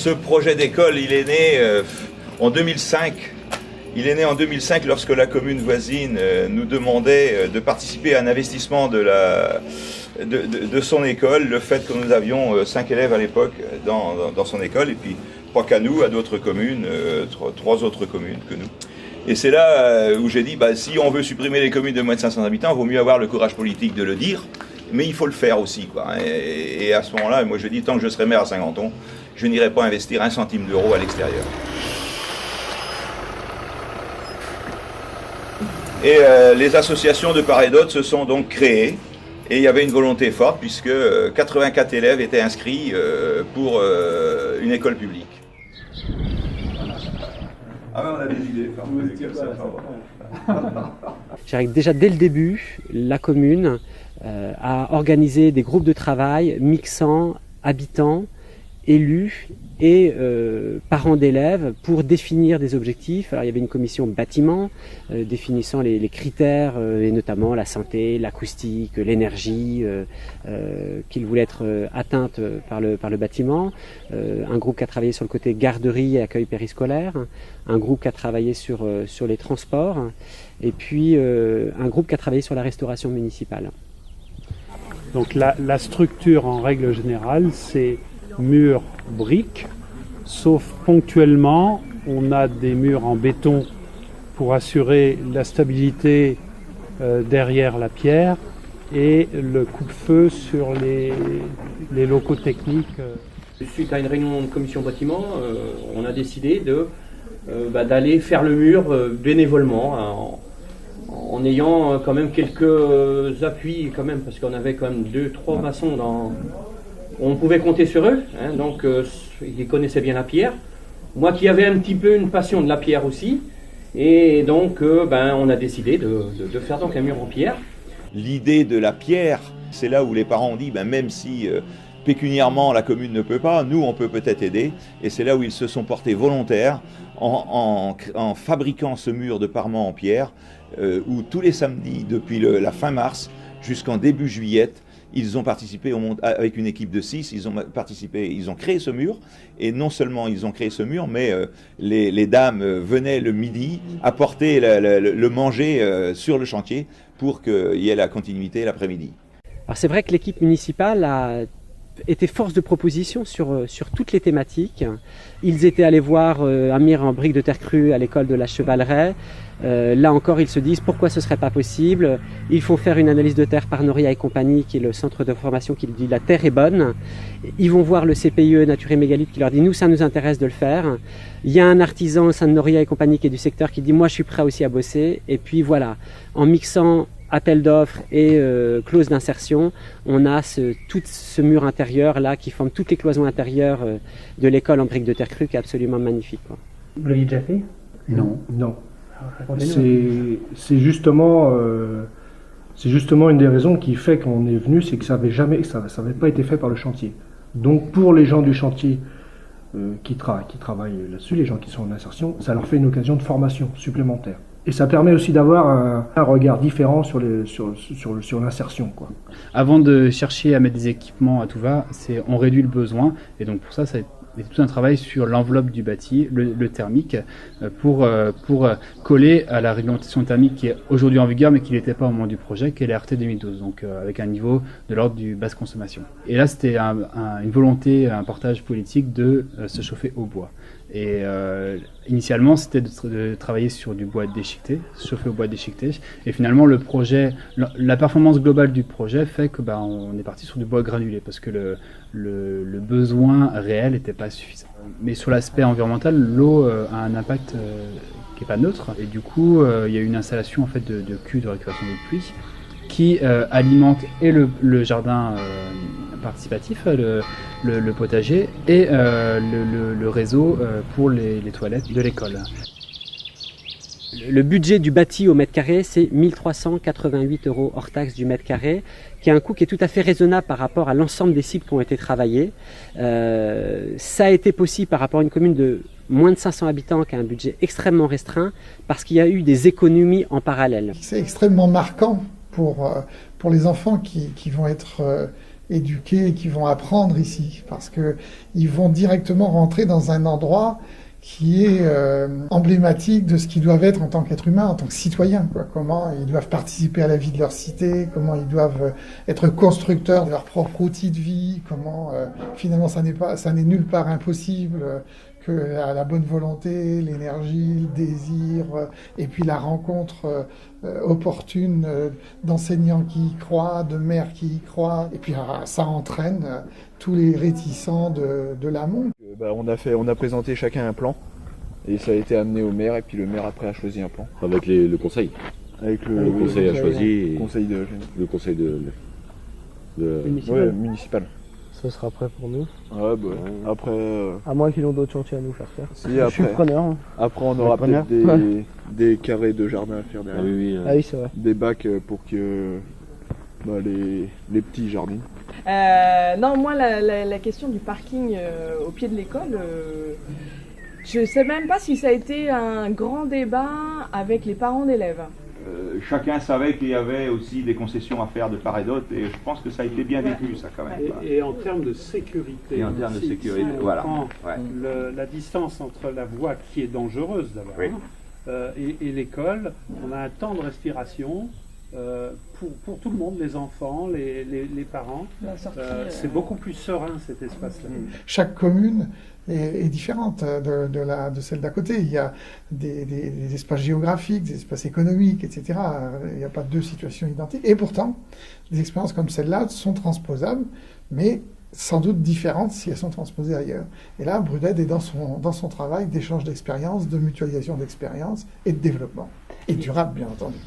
ce projet d'école, il est né en 2005. Il est né en 2005 lorsque la commune voisine nous demandait de participer à un investissement de son école. Le fait que nous avions 5 élèves à l'époque dans son école, et puis pas qu'à nous, à d'autres communes, 3 autres communes que nous. Et c'est là où j'ai dit, si on veut supprimer les communes de moins de 500 habitants, il vaut mieux avoir le courage politique de le dire, mais il faut le faire aussi, quoi. Et à ce moment-là, moi je dis, tant que je serai maire à Saint-Ganton, je n'irai pas investir 1 centime d'euro à l'extérieur. Et les associations de part et d'autre se sont donc créées, et il y avait une volonté forte, puisque 84 élèves étaient inscrits pour une école publique. Ah ouais, on a des idées. Déjà dès le début, la commune a organisé des groupes de travail mixant habitants, élus et parents d'élèves pour définir des objectifs. Alors il y avait une commission bâtiment définissant les critères et notamment la santé, l'acoustique, l'énergie qui voulaient être atteintes par le bâtiment. Un groupe qui a travaillé sur le côté garderie et accueil périscolaire, un groupe qui a travaillé sur les transports et puis un groupe qui a travaillé sur la restauration municipale. Donc la structure en règle générale c'est murs briques, sauf ponctuellement, on a des murs en béton pour assurer la stabilité derrière la pierre et le coup-de-feu sur les locaux techniques. Suite à une réunion de commission bâtiment, on a décidé d'aller faire le mur bénévolement en ayant quand même quelques appuis quand même, parce qu'on avait quand même 2-3 maçons on pouvait compter sur eux, donc ils connaissaient bien la pierre. Moi qui avais un petit peu une passion de la pierre aussi, et donc on a décidé de faire donc un mur en pierre. L'idée de la pierre, c'est là où les parents ont dit, même si pécuniairement la commune ne peut pas, nous on peut peut-être aider, et c'est là où ils se sont portés volontaires en fabriquant ce mur de parement en pierre, où tous les samedis, depuis la fin mars jusqu'en début juillet, ils ont participé avec une équipe de 6, ils ont créé ce mur, et non seulement ils ont créé ce mur, mais les dames venaient le midi apporter le manger sur le chantier pour qu'il y ait la continuité l'après-midi. Alors c'est vrai que l'équipe municipale a été force de proposition sur toutes les thématiques. Ils étaient allés voir un mur en briques de terre crue à l'école de la Chevaleraie. Là encore, ils se disent pourquoi ce serait pas possible. Ils font faire une analyse de terre par Noria et compagnie, qui est le centre de formation qui dit la terre est bonne. Ils vont voir le CPIE Nature et Mégalith qui leur dit nous ça nous intéresse de le faire. Il y a un artisan au sein de Noria et compagnie qui est du secteur qui dit moi je suis prêt aussi à bosser. Et puis voilà, en mixant appel d'offres et clause d'insertion, on a tout ce mur intérieur là qui forme toutes les cloisons intérieures de l'école en briques de terre crue qui est absolument magnifique, quoi. Vous l'aviez déjà fait ? Non. C'est justement une des raisons qui fait qu'on est venu, c'est que ça n'avait pas été fait par le chantier. Donc pour les gens du chantier qui travaillent là-dessus, les gens qui sont en insertion, ça leur fait une occasion de formation supplémentaire. Et ça permet aussi d'avoir un regard différent sur l'insertion, quoi. Avant de chercher à mettre des équipements à tout va, on réduit le besoin. Et donc pour ça a été tout un travail sur l'enveloppe du bâti, le thermique, pour coller à la réglementation thermique qui est aujourd'hui en vigueur, mais qui n'était pas au moment du projet, qui est la RT 2012, donc avec un niveau de l'ordre du basse consommation. Et là, c'était une volonté, un portage politique de se chauffer au bois. Et initialement, c'était de travailler sur du bois déchiqueté, chauffer au bois déchiqueté. Et finalement, le projet, la performance globale du projet fait que on est parti sur du bois granulé parce que le besoin réel n'était pas suffisant. Mais sur l'aspect environnemental, l'eau a un impact qui n'est pas neutre. Et du coup, il y a une installation en fait de cuves de récupération d'eau de pluie qui alimente et le jardin participatif, le potager et le réseau pour les toilettes de l'école. Le budget du bâti au mètre carré, c'est 1 388 € hors taxe du mètre carré, qui est un coût qui est tout à fait raisonnable par rapport à l'ensemble des sites qui ont été travaillés. Ça a été possible par rapport à une commune de moins de 500 habitants qui a un budget extrêmement restreint, parce qu'il y a eu des économies en parallèle. C'est extrêmement marquant pour les enfants qui vont être éduquer et qui vont apprendre ici, parce qu'ils vont directement rentrer dans un endroit qui est emblématique de ce qu'ils doivent être en tant qu'être humain, en tant que citoyen, quoi. Comment ils doivent participer à la vie de leur cité, comment ils doivent être constructeurs de leur propre outil de vie, comment finalement ça n'est nulle part impossible, que la bonne volonté, l'énergie, le désir, et puis la rencontre opportune d'enseignants qui y croient, de maires qui y croient, et puis ça entraîne tous les réticents de l'amont. On a présenté chacun un plan, et ça a été amené au maire, et puis le maire après a choisi un plan. Avec le conseil. Avec le conseil a choisi. Le conseil municipal. Ce sera prêt pour nous. Ouais, après. À moins qu'ils ont d'autres chantiers à nous faire faire. Si, je suis preneur. Hein. Après, on aura peut-être des carrés de jardin à faire derrière. Ah oui, c'est vrai. Des bacs pour que les petits jardins. Non, moi, la question du parking au pied de l'école, je sais même pas si ça a été un grand débat avec les parents d'élèves. Chacun savait qu'il y avait aussi des concessions à faire de part et d'autre, et je pense que ça a été bien vécu, ça, quand même. Et en termes de sécurité. Et en termes de sécurité, voilà. La distance entre la voie qui est dangereuse d'abord et l'école, on a un temps de respiration pour tout le monde, les enfants, les parents. C'est beaucoup plus serein cet espace-là. Chaque commune est différente de celle d'à côté. Il y a des espaces géographiques, des espaces économiques, etc. Il n'y a pas deux situations identiques. Et pourtant, des expériences comme celle-là sont transposables, mais sans doute différentes si elles sont transposées ailleurs. Et là, Bruded est dans son travail d'échange d'expériences, de mutualisation d'expériences et de développement. Et durable, bien entendu.